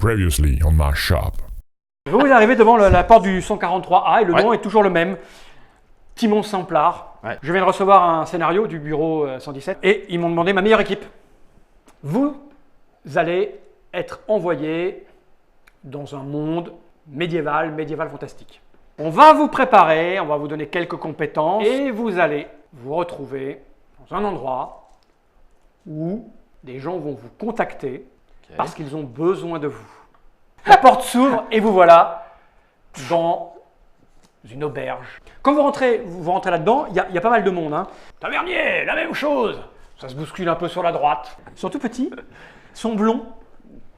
Previously on my shop. Vous arrivez devant la porte du 143A et le nom est toujours le même. Timon Simplard. Ouais. Je viens de recevoir un scénario du bureau 117 et ils m'ont demandé ma meilleure équipe. Vous allez être envoyé dans un monde médiéval fantastique. On va vous préparer, on va vous donner quelques compétences et vous allez vous retrouver dans un endroit où des gens vont vous contacter parce qu'ils ont besoin de vous. La porte s'ouvre et vous voilà dans une auberge. Quand vous rentrez là-dedans, il y a pas mal de monde. Tavernier, la même chose. Ça se bouscule un peu sur la droite. Ils sont tout petits, ils sont blonds,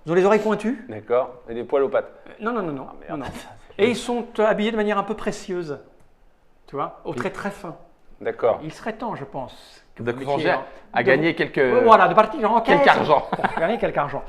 ils ont les oreilles pointues. D'accord. Et des poils aux pattes. Non. merde. Non. Et ils sont habillés de manière un peu précieuse. Tu vois, au trait très fin. D'accord. Il serait temps, je pense, que De vous vous mettiez, à gagner quelques... Voilà, de partir en Quelque caisse. argent. Pour gagner quelque argent.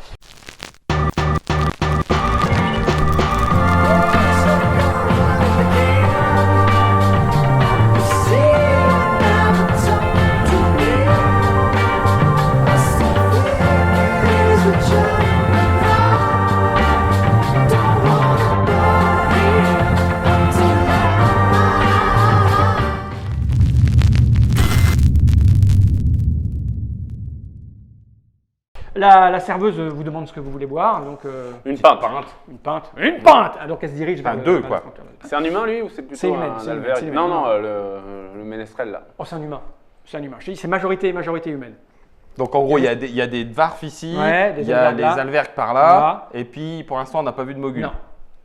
La serveuse vous demande ce que vous voulez boire, donc Une pinte. une pinte. Une pinte. Ah, donc elle se dirige vers Enfin, deux, vers quoi. le comptoir. C'est un humain lui ou c'est plutôt C'est humain, un c'est humain, alvéole c'est humain. Non, le ménestrel là. Oh, c'est un humain. C'est un humain. Je te dis, c'est majorité humaine. Donc en gros, il y a des dwarfs ici, Ouais, des il y a alvergues les là. alvergues par là, Voilà. et puis pour l'instant, on n'a pas vu de mogul. Non.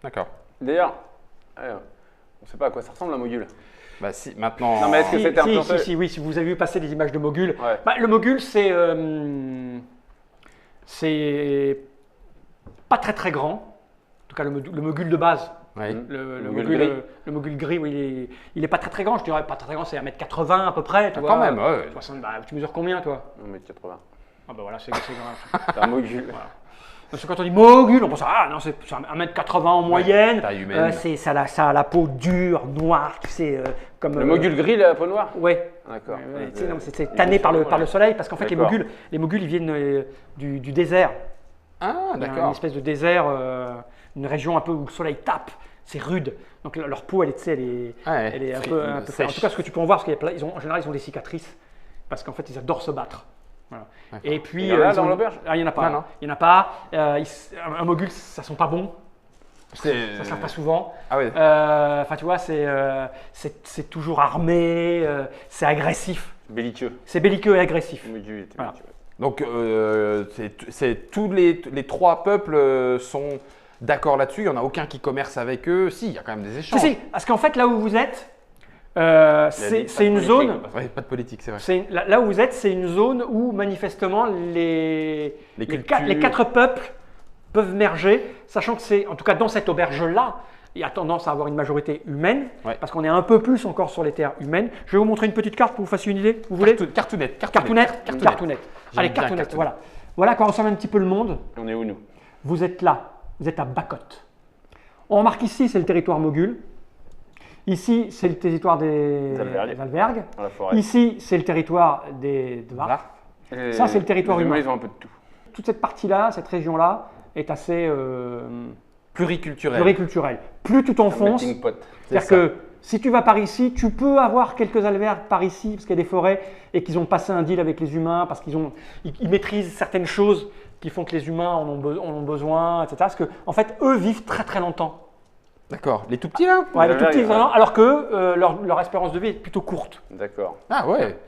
D'accord. D'ailleurs, on ne sait pas à quoi ça ressemble la mogule. Bah si, maintenant... Non, mais est-ce que c'était un peu... Oui, si vous avez vu passer des images de mogul. Ouais. Bah, le mogul, c'est pas très grand. En tout cas, le mogul de base. Oui. Le Le mogul mogul gris. le mogul gris, oui, il est pas très grand. Je dirais pas très grand, c'est 1m80 à peu près. Tu Ah, vois. quand même, ouais. 60, bah, tu mesures combien, toi? 1m80. Ah bah voilà, c'est grand. C'est un mogule. Voilà. Parce que quand on dit mogul, on pense ah non, c'est 1m80 en moyenne. taille humaine. Ça a la peau dure, noire, tu sais, comme Le mogule gris, la peau noire. Ouais. D'accord. Tu sais, non, c'est tanné par le soleil parce qu'en fait les D'accord. moguls ils viennent du désert. Ah, Il y a une d'accord. espèce de désert, une région un peu où le soleil tape, c'est rude. Donc leur peau elle est Ouais, elle est un sèche. peu en tout cas ce que tu peux en voir, parce en général ils ont des cicatrices parce qu'en fait ils adorent se battre. Voilà. D'accord. Et puis Il y en a ils dans ont- l'auberge? Ah, il y en a pas. Non. Il y en a pas. Un mogul ça sent pas bon. Ça C'est... sert pas souvent. Ah oui. Enfin, tu vois, c'est toujours armé, c'est agressif. Belliqueux. C'est belliqueux et agressif. Mogule était Voilà. belliqueux. Donc c'est tous les trois peuples sont d'accord là-dessus, il n'y en a aucun qui commerce avec eux. Si, il y a quand même des échanges. Si, parce qu'en fait, là où vous êtes, Il y a c'est une pas de zone. politique, Ouais, pas de politique, c'est vrai. Là où vous êtes, c'est une zone où manifestement les cultures. quatre peuples peuvent merger, sachant que c'est, en tout cas dans cette auberge-là, il y a tendance à avoir une majorité humaine, Ouais. parce qu'on est un peu plus encore sur les terres humaines. Je vais vous montrer une petite carte pour que vous fassiez une idée. Vous voulez? Cartoonette. Cartoonette. J'aime Allez, bien cartoonette, cartoonette. voilà. Voilà à quoi ressemble un petit peu le monde. On est où nous? Vous êtes là, vous êtes à Bacotte. On remarque ici, c'est le territoire mogul. Ici, c'est le territoire des alvergues. Dans la forêt. Ici, c'est le territoire des dwarfs. Voilà. Et Ça, c'est le territoire les humains, humain. ils ont un peu de tout. Toute cette partie-là, cette région-là, est assez Pluriculturel. pluriculturelle. Plus tu t'enfonces, Melting pot. c'est-à-dire que si tu vas par ici, tu peux avoir quelques alvergues par ici, parce qu'il y a des forêts, et qu'ils ont passé un deal avec les humains, parce ils maîtrisent certaines choses qui font que les humains en ont besoin, etc. Parce qu'en fait, eux vivent très très longtemps. D'accord. Les tout petits là Ouais, les Les tout petits, alvergues, vraiment, alors que leur espérance de vie est plutôt courte. D'accord. Ah ouais.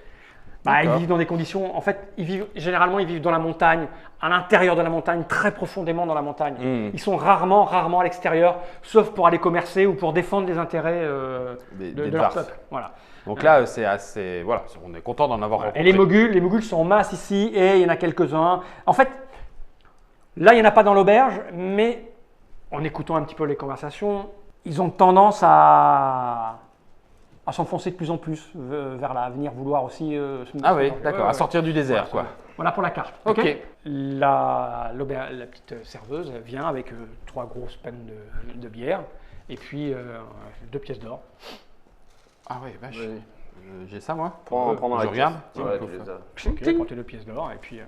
Bah, ils D'accord. vivent dans des conditions, en fait, généralement ils vivent dans la montagne, à l'intérieur de la montagne, très profondément dans la montagne. Mm. Ils sont rarement à l'extérieur, sauf pour aller commercer ou pour défendre les intérêts Des de leur dwarfs. peuple. Voilà. Donc là, c'est assez... Voilà, on est content d'en avoir rencontré. Et les moguls sont en masse ici, et il y en a quelques-uns. En fait, là, il n'y en a pas dans l'auberge, mais en écoutant un petit peu les conversations, ils ont tendance à s'enfoncer de plus en plus vers là, à venir vouloir aussi se Ah oui, mettre- d'accord. Ouais, À ouais. sortir du désert, quoi. Voilà pour la carte. Ok. La petite serveuse vient avec 3 grosses pannes de bière et puis 2 pièces d'or. Ah ouais, vache. Oui. J'ai ça, moi Prends Je la regarde. caisse. Ouais, tu les as. Ok, prends tes 2 pièces d'or et puis.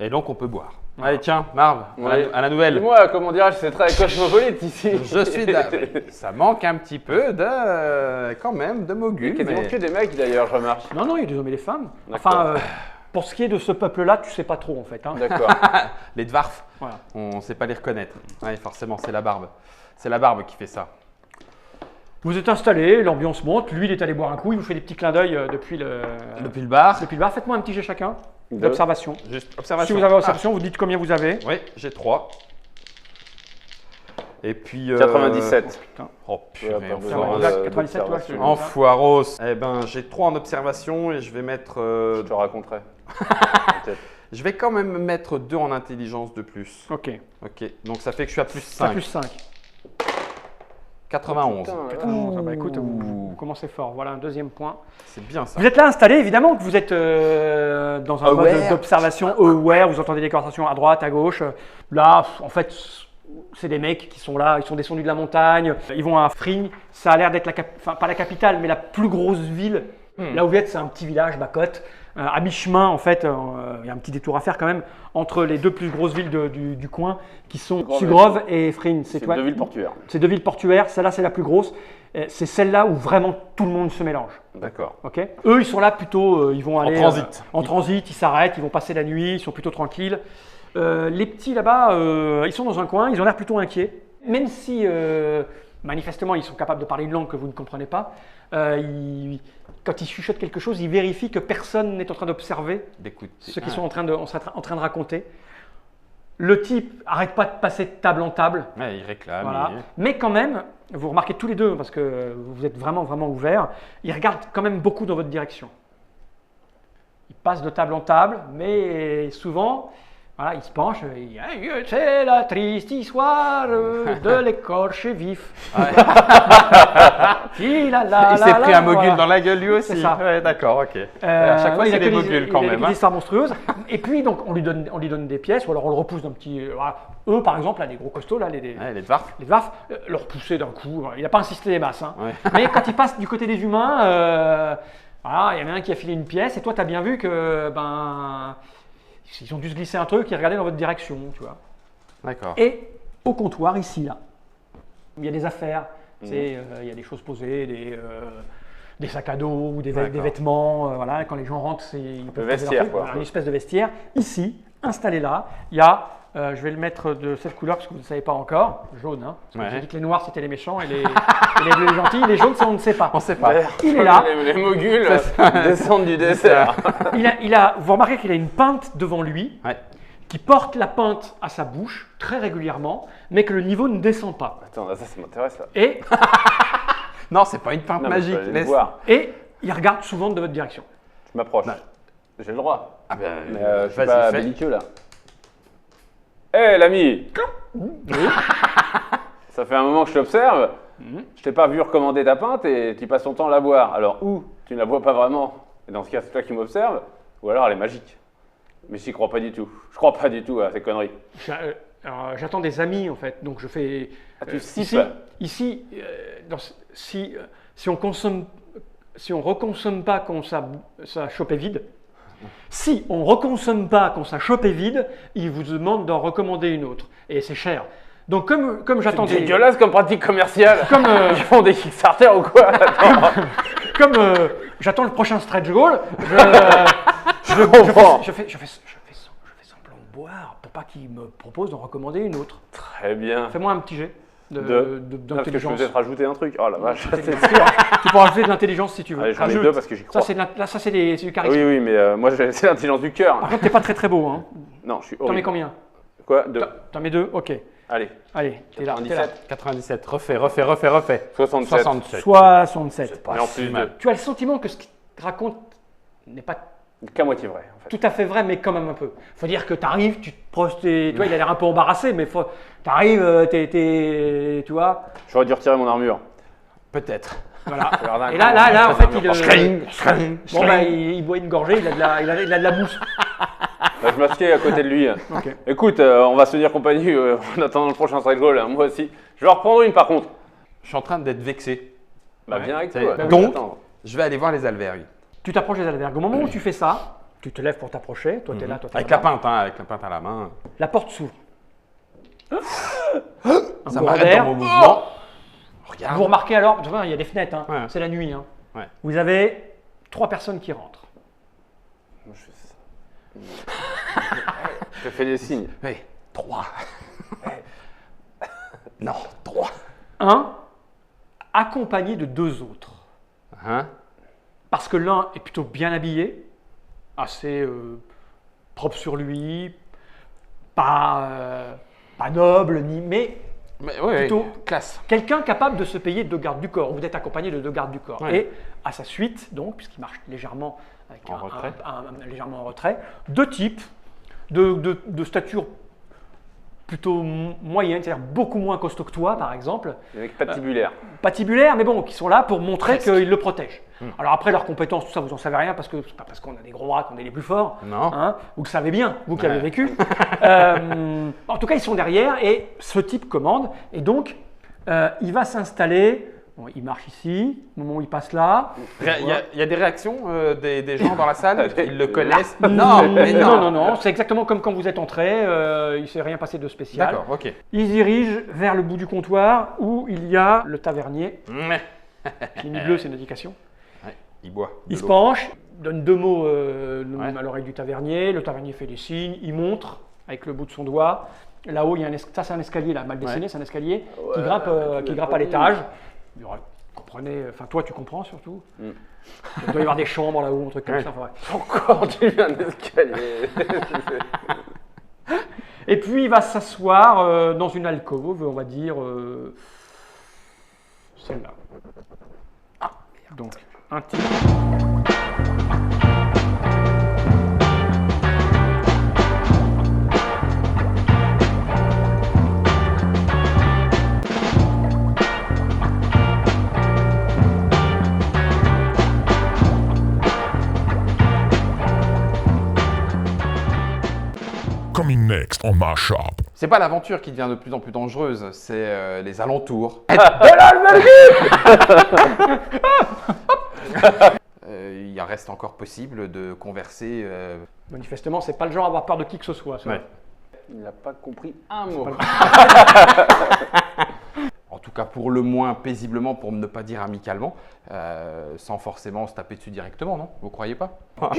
Et donc, on peut boire. Ouais. Allez, tiens, Marv, à la nouvelle. Dis-moi, comment dirais-je, c'est très cosmopolite ici. Je suis d'accord. Ça manque un petit peu de, quand même, de Il y a mogul. quasiment mais- que des mecs d'ailleurs, je remarque. Non, non, il y a des hommes et des femmes. D'accord. Enfin, pour ce qui est de ce peuple-là, tu sais pas trop en fait. Hein. D'accord. Les dwarfs, Voilà. on ne sait pas les reconnaître. Oui, forcément, c'est la barbe. C'est la barbe qui fait ça. Vous êtes installés, l'ambiance monte. Lui, il est allé boire un coup. Il vous fait des petits clins d'œil depuis le bar. depuis le bar. Faites-moi un petit jet chacun Deux. d'observation. Juste Si observation. vous avez observation, vous dites combien vous avez. Oui, j'ai 3. Et puis. 97. Oh purée, Ouais, pas besoin enfoiros. de- 97, toi, d'observation. Enfoiros. Eh ben, j'ai 3 en observation et je vais mettre. Je te raconterai. Peut-être. Je vais quand même mettre 2 en intelligence de plus. Ok. Ok, donc ça fait que je suis à plus Ça 5. plus 5. 91. Putain, 91. Ah bah écoute, vous Ouh. commencez fort. Voilà un deuxième point. C'est bien ça. Vous êtes là installé, évidemment que vous êtes dans un mode Aware. d'observation aware, vous entendez des conversations à droite, à gauche. Là, en fait, c'est des mecs qui sont là, ils sont descendus de la montagne, ils vont à Fring, ça a l'air d'être enfin pas la capitale, mais la plus grosse ville. Là où vous êtes, c'est un petit village, Bakot. À mi-chemin, en fait, il y a un petit détour à faire quand même, entre les deux plus grosses villes du coin, qui sont Sugrove. Sugrove et Fring. C'est quoi deux villes portuaires. C'est deux villes portuaires, celle-là c'est la plus grosse. C'est celle-là où vraiment tout le monde se mélange. D'accord. Ok. Eux, ils sont là plutôt, ils vont aller transit. en transit, ils s'arrêtent, ils vont passer la nuit, ils sont plutôt tranquilles. Les petits là-bas, ils sont dans un coin, ils ont l'air plutôt inquiets. Même si manifestement ils sont capables de parler une langue que vous ne comprenez pas, quand ils chuchotent quelque chose, ils vérifient que personne n'est en train d'observer D'écoute. ce qu'ils sont en train de raconter. Le type arrête pas de passer de table en table. Ouais, il réclame. Voilà. il- Mais quand même, vous remarquez tous les deux, parce que vous êtes vraiment, vraiment ouverts, ils regardent quand même beaucoup dans votre direction. Ils passent de table en table, mais souvent, voilà, ils se penchent, c'est la triste histoire de l'écorché vif. Il s'est pris un mogul dans la gueule lui aussi. C'est ça. Ouais, d'accord, ok. à chaque fois, il c'est a des que moguls quand il a même. des hein. histoires monstrueuses. Et puis, donc, on lui donne des pièces, ou alors on le repousse d'un petit. Voilà. Eux, par exemple, là, les gros costauds, là, Ouais, les dwarfs. les dwarfs, le repousser d'un coup. Il n'a pas insisté des masses. Hein. Ouais. Mais quand il passe du côté des humains, voilà, il y en a un qui a filé une pièce, et toi, tu as bien vu que, ils ont dû se glisser un truc, ils regardaient dans votre direction, tu vois. D'accord. Et au comptoir, ici, là, il y a des affaires, il y a des choses posées, des sacs à dos ou des D'accord. vêtements. Voilà, quand les gens rentrent, ils peuvent poser vestiaire, leurs trucs. quoi. Voilà, une espèce de vestiaire. Ici, installé là, il y a, je vais le mettre de cette couleur parce que vous ne savez pas encore, jaune. Hein, parce que Ouais. j'ai dit que les noirs c'était les méchants et les bleus les gentils. Les jaunes, ça on ne sait pas. On sait pas. Il est là. Les moguls descendent du dessert. Vous remarquez qu'il a une pinte devant lui. Ouais. Qui porte la pinte à sa bouche très régulièrement, mais que le niveau ne descend pas. Attends, ça m'intéresse là. Et, Non, c'est pas une pinte Non, mais magique. je peux aller le laisse- voir. et il regarde souvent de votre direction. Je m'approche. Non. J'ai le droit. Ah ben, Mais je suis vas-y, pas fais. belliqueux là. Hé l'ami. Ça fait un moment que je t'observe. Je t'ai pas vu recommander ta pinte et tu passes ton temps à la boire. Alors ou tu ne la bois pas vraiment, et dans ce cas c'est toi qui m'observes, ou alors elle est magique. Mais j'y crois pas du tout. Je crois pas du tout à ces conneries. J'attends des amis en fait, donc je fais. Ah, tu ici, siffles. ici si on reconsomme pas quand sa chope est vide, si on reconsomme pas quand sa chope est vide, il vous demande d'en recommander une autre et c'est cher. Donc comme j'attends C'est des dégueulasse comme pratique commerciale. comme Ils font des Kickstarter ou quoi? Attends. comme j'attends le prochain stretch goal, comprends. je fais semblant de boire pour pas qu'il me propose d'en recommander une autre. Très bien. Fais-moi un petit jet Parce que je peux d'intelligence. peut-être rajouter un truc. Oh la vache, c'est sûr. Tu peux rajouter de l'intelligence si tu veux. Allez, j'en ai Rajoute. deux parce que j'y crois. Ça, c'est du Ah charisme. oui, oui, mais moi c'est l'intelligence du cœur. Par contre, t'es pas très très beau. Hein. Non, je suis T'en mets horrible. combien? Quoi? Deux. T'en mets deux? Ok. Allez. Allez, t'es là. 97. 97. Refais. 67. 67. 67. Et en plus mal. de. Tu as le sentiment que ce qu'il te raconte n'est pas Qu'à moitié vrai, en fait. tout à fait vrai, mais quand même un peu. Faut dire que t'arrives, tu te proches, tu vois, il a l'air un peu embarrassé, mais t'arrives, tu vois, J'aurais dû retirer mon armure. Peut-être. voilà. Regarde un Et con, là, en fait, il, Schring. bon, bah, il boit une gorgée, il a de la mousse. Là, je masquais à côté de lui. Ok. Écoute, on va se tenir compagnie en attendant le prochain strike goal. Moi aussi. Je vais en reprendre une par contre. Je suis en train d'être vexé. Bah Ouais. viens avec Ça toi. y est. Attends, Donc- attends. Je vais aller voir les albergues. Tu t'approches des albergues. Au moment où tu fais ça, Tu te lèves pour t'approcher, toi tu es là, toi tu es Avec la pinte, hein, avec la pinte à la main. La porte s'ouvre. Un Ça courant m'arrête d'air. dans mon mouvement. Regarde. Vous remarquez alors, il y a des fenêtres, hein. Ouais. C'est la nuit. Hein. Ouais. Vous avez 3 personnes qui rentrent. Moi, je fais ça. Je fais des signes. Oui, 3. Non, 3. Un accompagné de 2 autres. Hein? Parce que l'un est plutôt bien habillé, assez propre sur lui, pas noble, mais Mais oui, Plutôt- classe. quelqu'un capable de se payer 2 gardes du corps, ou d'être accompagné de 2 gardes du corps. Ouais. Et à sa suite, donc, puisqu'il marche légèrement, avec En retrait. légèrement en retrait, 2 types de stature plutôt moyenne, c'est-à-dire beaucoup moins costaud que toi, par exemple, Les mecs patibulaires. patibulaires, mais bon, qui sont là pour montrer Presque. qu'ils le protègent. Alors après, leurs compétences, tout ça, vous n'en savez rien, parce que c'est pas parce qu'on a des gros bras qu'on est les plus forts. Non. Hein, vous le savez bien, vous qui Ouais. avez vécu. En tout cas, ils sont derrière et ce type commande. Et donc, il va s'installer. Bon, il marche ici. Au moment où il passe là. Il y a des réactions des gens dans la salle. Ils le Là. connaissent. Non, mais non. non. C'est exactement comme quand vous êtes entré. Il ne s'est rien passé de spécial. D'accord, ok. Il se dirige vers le bout du comptoir où il y a le tavernier. Ouais, Clini bleu, c'est une indication. il boit. de Il se l'eau. penche, donne 2 mots Ouais. à l'oreille du tavernier. Le tavernier fait des signes. Il montre avec le bout de son doigt. Là-haut, il y a ça, c'est un escalier là, mal dessiné, Ouais. c'est un escalier qui Ouais, grimpe à l'étage. Il y aura- comprenez, enfin toi tu comprends surtout. Mm. Il doit y avoir des chambres là-haut, un truc comme Ouais. ça. Enfin, bref. Encore un escalier. Et puis il va s'asseoir dans une alcôve, on va dire celle-là. Donc un type. Coming next on my shop. C'est pas l'aventure qui devient de plus en plus dangereuse, c'est les alentours. Il en reste encore possible de converser. Manifestement, c'est pas le genre à avoir peur de qui que ce soit. ça. Ouais. Il n'a pas compris un mot. En tout cas, pour le moins paisiblement, pour ne pas dire amicalement, sans forcément se taper dessus directement, non? Vous croyez pas? Oh,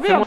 merde.